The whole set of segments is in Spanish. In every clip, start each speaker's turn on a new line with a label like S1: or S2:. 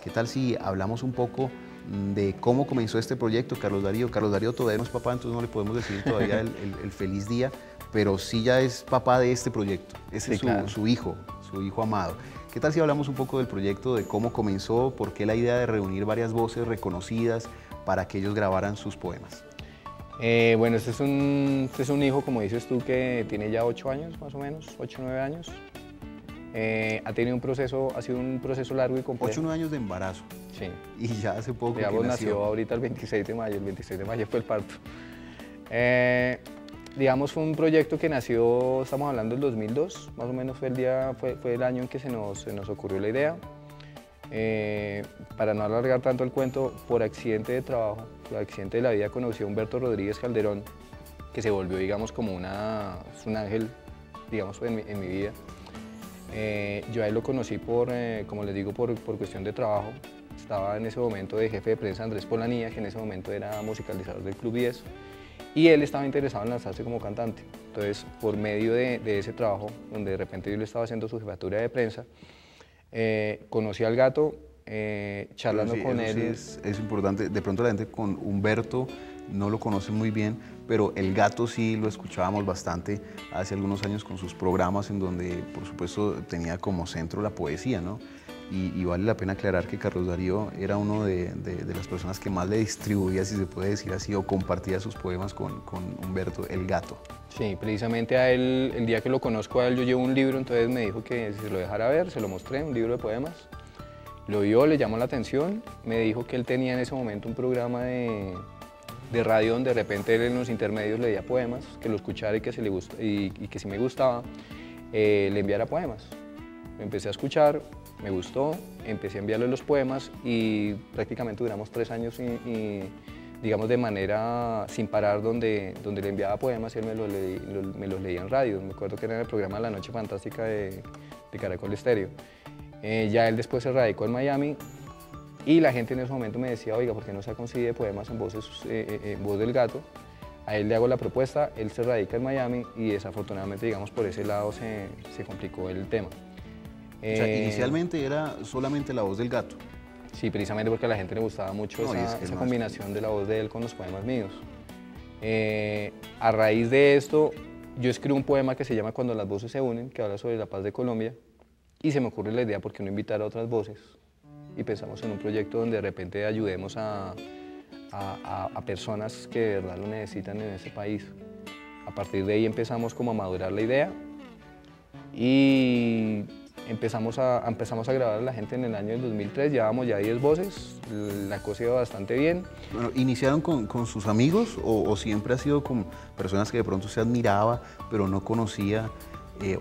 S1: ¿Qué tal si hablamos un poco de cómo comenzó este proyecto, Carlos Darío? Carlos Darío todavía no es papá, entonces no le podemos decir todavía el feliz día, pero sí ya es papá de este proyecto. Ese es
S2: claro.
S1: su hijo amado. ¿Qué tal si hablamos un poco del proyecto, de cómo comenzó, por qué la idea de reunir varias voces reconocidas para que ellos grabaran sus poemas?
S2: Bueno, este es un hijo, como dices tú, que tiene ya 8 años, más o menos, 8 o 9 años. Ha sido un proceso largo y complejo.
S1: 8 o 9 años de embarazo.
S2: Sí.
S1: Y ya hace poco
S2: Digamos,
S1: que
S2: nació ahorita el 26 de mayo, el 26 de mayo fue el parto. Digamos, fue un proyecto que nació, estamos hablando del 2002, más o menos fue el año en que se nos ocurrió la idea. Para no alargar tanto el cuento, por accidente de trabajo, por accidente de la vida, conocí a Humberto Rodríguez Calderón, que se volvió, digamos, como un ángel, digamos, en mi vida. Yo a él lo conocí como les digo, por cuestión de trabajo. Estaba en ese momento de jefe de prensa Andrés Polanía, que en ese momento era musicalizador del Club 10, y él estaba interesado en lanzarse como cantante. Entonces, por medio de ese trabajo, donde de repente yo le estaba haciendo su jefatura de prensa, conocí al Gato, charlando con él.
S1: Sí es importante. De pronto la gente con Humberto no lo conoce muy bien, pero el Gato sí lo escuchábamos bastante hace algunos años con sus programas en donde, por supuesto, tenía como centro la poesía, ¿no? Y vale la pena aclarar que Carlos Darío era uno de las personas que más le distribuía, si se puede decir así, o compartía sus poemas con Humberto, el Gato.
S2: Sí, precisamente a él, el día que lo conozco a él, yo llevo un libro, entonces me dijo que si se lo dejara ver, se lo mostré, un libro de poemas. Lo vio, le llamó la atención, me dijo que él tenía en ese momento un programa de radio donde de repente él en los intermedios leía poemas, que lo escuchara y que, que si me gustaba, le enviara poemas. Lo empecé a escuchar, me gustó, empecé a enviarle los poemas y prácticamente duramos 3 años digamos de manera sin parar donde le enviaba poemas y él me los leía en radio. Me acuerdo que era en el programa La Noche Fantástica de Caracol Estéreo. Ya él después se radicó en Miami y la gente en ese momento me decía, oiga, ¿por qué no saca un CD de poemas en voz del Gato? A él le hago la propuesta, él se radica en Miami y desafortunadamente, digamos, por ese lado se complicó el tema.
S1: O sea, inicialmente era solamente la voz del Gato.
S2: Sí, precisamente porque a la gente le gustaba mucho esa combinación de la voz de él con los poemas míos. A raíz de esto, yo escribo un poema que se llama Cuando las voces se unen, que habla sobre la paz de Colombia, y se me ocurre la idea, ¿por qué no invitar a otras voces? Y pensamos en un proyecto donde de repente ayudemos a personas que de verdad lo necesitan en ese país. A partir de ahí empezamos como a madurar la idea y empezamos a grabar a la gente en el año del 2003, llevábamos ya 10 voces, la cosa iba bastante bien.
S1: Bueno, ¿iniciaron con sus amigos o siempre ha sido con personas que de pronto se admiraba pero no conocía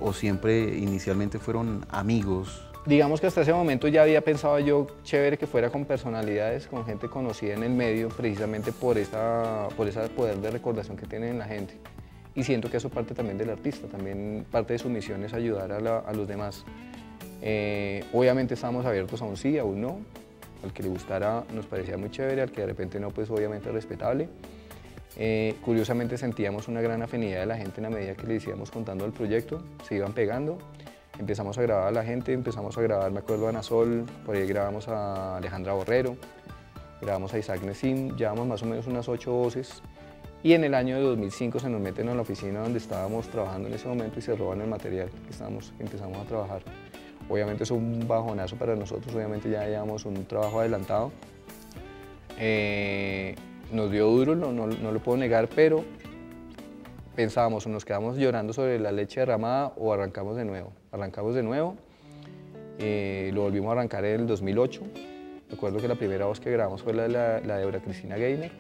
S1: o siempre inicialmente fueron amigos?
S2: Digamos que hasta ese momento ya había pensado yo, chévere que fuera con personalidades, con gente conocida en el medio, precisamente por ese poder de recordación que tienen la gente. Y siento que eso parte también del artista, también parte de su misión es ayudar a los demás. Obviamente estábamos abiertos a un sí, a un no. Al que le gustara nos parecía muy chévere, al que de repente no, pues obviamente respetable. Curiosamente sentíamos una gran afinidad de la gente en la medida que le íbamos contando el proyecto, se iban pegando. Empezamos a grabar a la gente, empezamos a grabar, me acuerdo, a Ana Sol, por ahí grabamos a Alejandra Borrero, grabamos a Isaac Nesim, llevamos más o menos unas 8 voces. Y en el año de 2005 se nos meten a la oficina donde estábamos trabajando en ese momento y se roban el material que empezamos a trabajar. Obviamente es un bajonazo para nosotros, obviamente ya llevamos un trabajo adelantado. Nos dio duro, no lo puedo negar, pero pensábamos o nos quedamos llorando sobre la leche derramada o arrancamos de nuevo. Arrancamos de nuevo, lo volvimos a arrancar en el 2008. Recuerdo que la primera voz que grabamos fue la de Eura Cristina Gaynor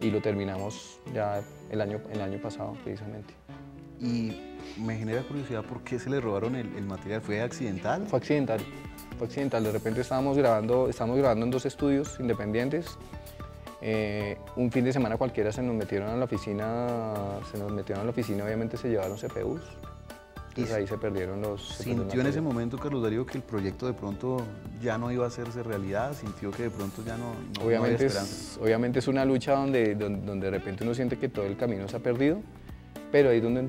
S2: y lo terminamos ya el año pasado, precisamente.
S1: Y me genera curiosidad, ¿por qué se le robaron el material? ¿Fue accidental?
S2: Fue accidental, de repente estábamos grabando en 2 estudios independientes. Un fin de semana cualquiera se nos metieron a la oficina, obviamente se llevaron CPUs. Y ahí se perdieron los...
S1: ¿Sintió en ese momento, Carlos Darío, que el proyecto de pronto ya no iba a hacerse realidad? ¿Sintió que de pronto ya no había esperanza?
S2: Obviamente es una lucha donde de repente uno siente que todo el camino se ha perdido, pero ahí es donde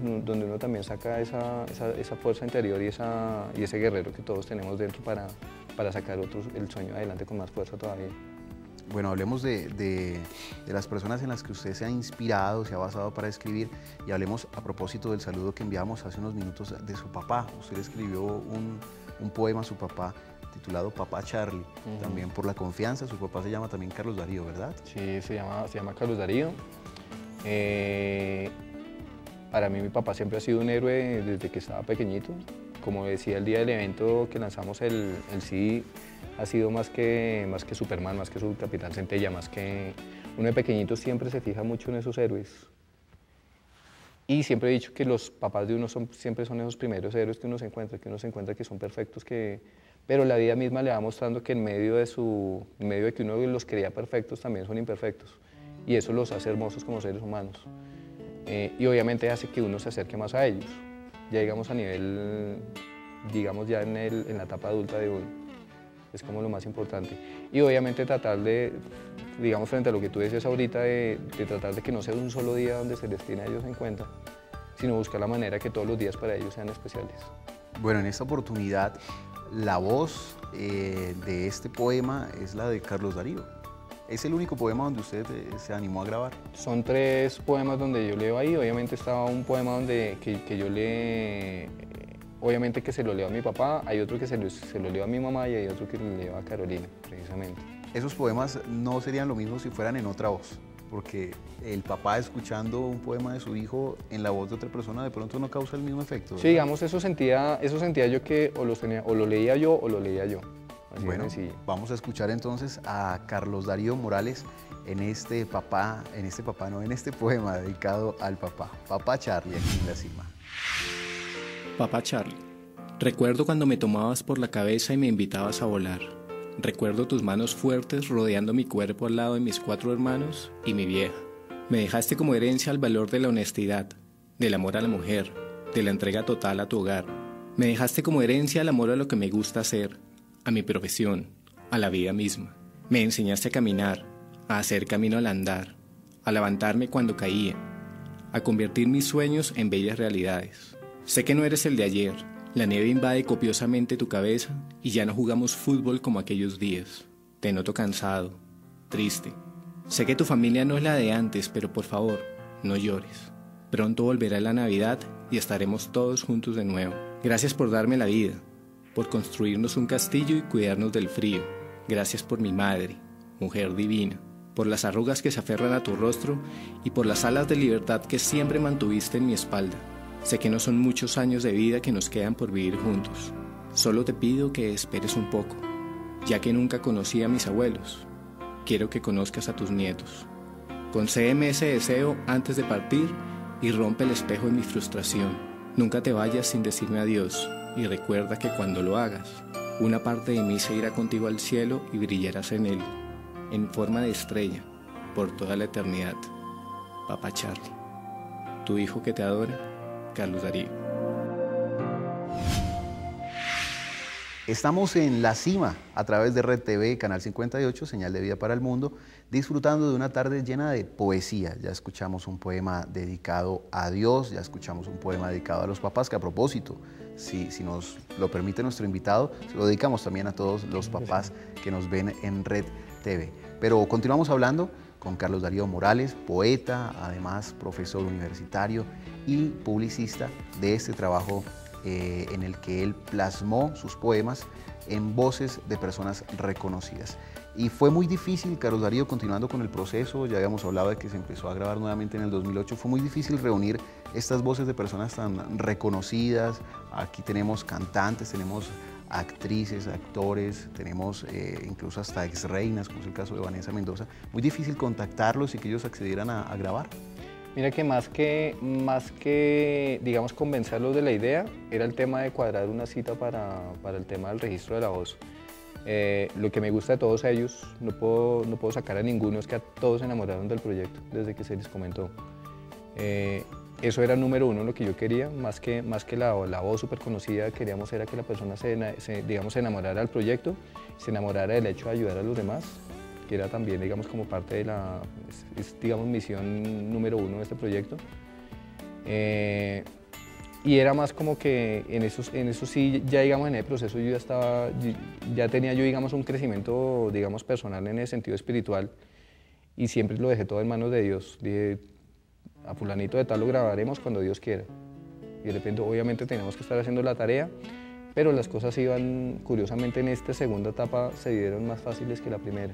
S2: uno también saca esa fuerza interior y ese guerrero que todos tenemos dentro para sacar el sueño adelante con más fuerza todavía.
S1: Bueno, hablemos de las personas en las que usted se ha inspirado, se ha basado para escribir, y hablemos a propósito del saludo que enviamos hace unos minutos de su papá. Usted le escribió un poema a su papá titulado Papá Charlie, también por la confianza. Su papá se llama también Carlos Darío, ¿verdad?
S2: Sí, se llama Carlos Darío. Para mí mi papá siempre ha sido un héroe desde que estaba pequeñito. Como decía el día del evento que lanzamos el CD, ha sido más que Superman, más que su Capitán Centella, más que... Uno de pequeñito siempre se fija mucho en esos héroes. Y siempre he dicho que los papás de uno siempre son esos primeros héroes que uno se encuentra que son perfectos, pero la vida misma le va mostrando que en medio de que uno los creía perfectos, también son imperfectos. Y eso los hace hermosos como seres humanos. Y obviamente hace que uno se acerque más a ellos, ya digamos a nivel, digamos ya en la etapa adulta de uno. Es como lo más importante. Y obviamente tratar de, digamos frente a lo que tú decías ahorita, de tratar de que no sea un solo día donde se les tiene a ellos en cuenta, sino buscar la manera que todos los días para ellos sean especiales.
S1: Bueno, en esta oportunidad la voz de este poema es la de Carlos Darío. ¿Es el único poema donde usted se animó a grabar?
S2: Son 3 poemas donde yo leo ahí. Obviamente estaba un poema donde que yo le... Obviamente que se lo leo a mi papá, hay otro que se lo leo a mi mamá y hay otro que le leo a Carolina, precisamente.
S1: Esos poemas no serían lo mismo si fueran en otra voz, porque el papá escuchando un poema de su hijo en la voz de otra persona de pronto no causa el mismo efecto, ¿verdad?
S2: Sí, digamos, eso sentía yo que o lo leía yo o lo leía yo. Así
S1: bueno, vamos a escuchar entonces a Carlos Darío Morales en este poema dedicado al papá. Papá Charlie, aquí en la cima.
S3: Papá Charlie, recuerdo cuando me tomabas por la cabeza y me invitabas a volar. Recuerdo tus manos fuertes rodeando mi cuerpo al lado de mis 4 hermanos y mi vieja. Me dejaste como herencia el valor de la honestidad, del amor a la mujer, de la entrega total a tu hogar. Me dejaste como herencia el amor a lo que me gusta hacer, a mi profesión, a la vida misma. Me enseñaste a caminar, a hacer camino al andar, a levantarme cuando caía, a convertir mis sueños en bellas realidades. Sé que no eres el de ayer, la nieve invade copiosamente tu cabeza y ya no jugamos fútbol como aquellos días. Te noto cansado, triste. Sé que tu familia no es la de antes, pero por favor, no llores. Pronto volverá la Navidad y estaremos todos juntos de nuevo. Gracias por darme la vida, por construirnos un castillo y cuidarnos del frío. Gracias por mi madre, mujer divina, por las arrugas que se aferran a tu rostro y por las alas de libertad que siempre mantuviste en mi espalda. Sé que no son muchos años de vida que nos quedan por vivir juntos. Solo te pido que esperes un poco, ya que nunca conocí a mis abuelos. Quiero que conozcas a tus nietos. Concédeme ese deseo antes de partir y rompe el espejo de mi frustración. Nunca te vayas sin decirme adiós y recuerda que cuando lo hagas, una parte de mí se irá contigo al cielo y brillarás en él, en forma de estrella, por toda la eternidad. Papá Charlie, tu hijo que te adora, Carlos Darío.
S1: Estamos en La Cima, a través de Red TV, Canal 58, Señal de Vida para el Mundo, disfrutando de una tarde llena de poesía. Ya escuchamos un poema dedicado a Dios, ya escuchamos un poema dedicado a los papás, que a propósito, si nos lo permite nuestro invitado, se lo dedicamos también a todos los papás que nos ven en Red TV. Pero continuamos hablando con Carlos Darío Morales, poeta, además profesor universitario y publicista de este trabajo en el que él plasmó sus poemas en voces de personas reconocidas. Y fue muy difícil, Carlos Darío, continuando con el proceso, ya habíamos hablado de que se empezó a grabar nuevamente en el 2008, fue muy difícil reunir estas voces de personas tan reconocidas. Aquí tenemos cantantes, tenemos actrices, actores, tenemos incluso hasta exreinas, como es el caso de Vanessa Mendoza. Muy difícil contactarlos y que ellos accedieran a grabar.
S2: Mira que más que, digamos, convencerlos de la idea, era el tema de cuadrar una cita para el tema del registro de la voz. Lo que me gusta de todos ellos, no puedo sacar a ninguno, es que a todos se enamoraron del proyecto desde que se les comentó. Eso era el número 1, lo que yo quería, más que la voz súper conocida, queríamos era que la persona digamos, se enamorara del proyecto, se enamorara del hecho de ayudar a los demás, que era también, digamos, como parte de digamos, misión número 1 de este proyecto. Y era más como que en eso sí, ya digamos en el proceso ya tenía yo digamos un crecimiento digamos personal en el sentido espiritual y siempre lo dejé todo en manos de Dios. Dije, a fulanito de tal lo grabaremos cuando Dios quiera. Y de repente obviamente teníamos que estar haciendo la tarea, pero las cosas iban, curiosamente en esta segunda etapa se dieron más fáciles que la primera.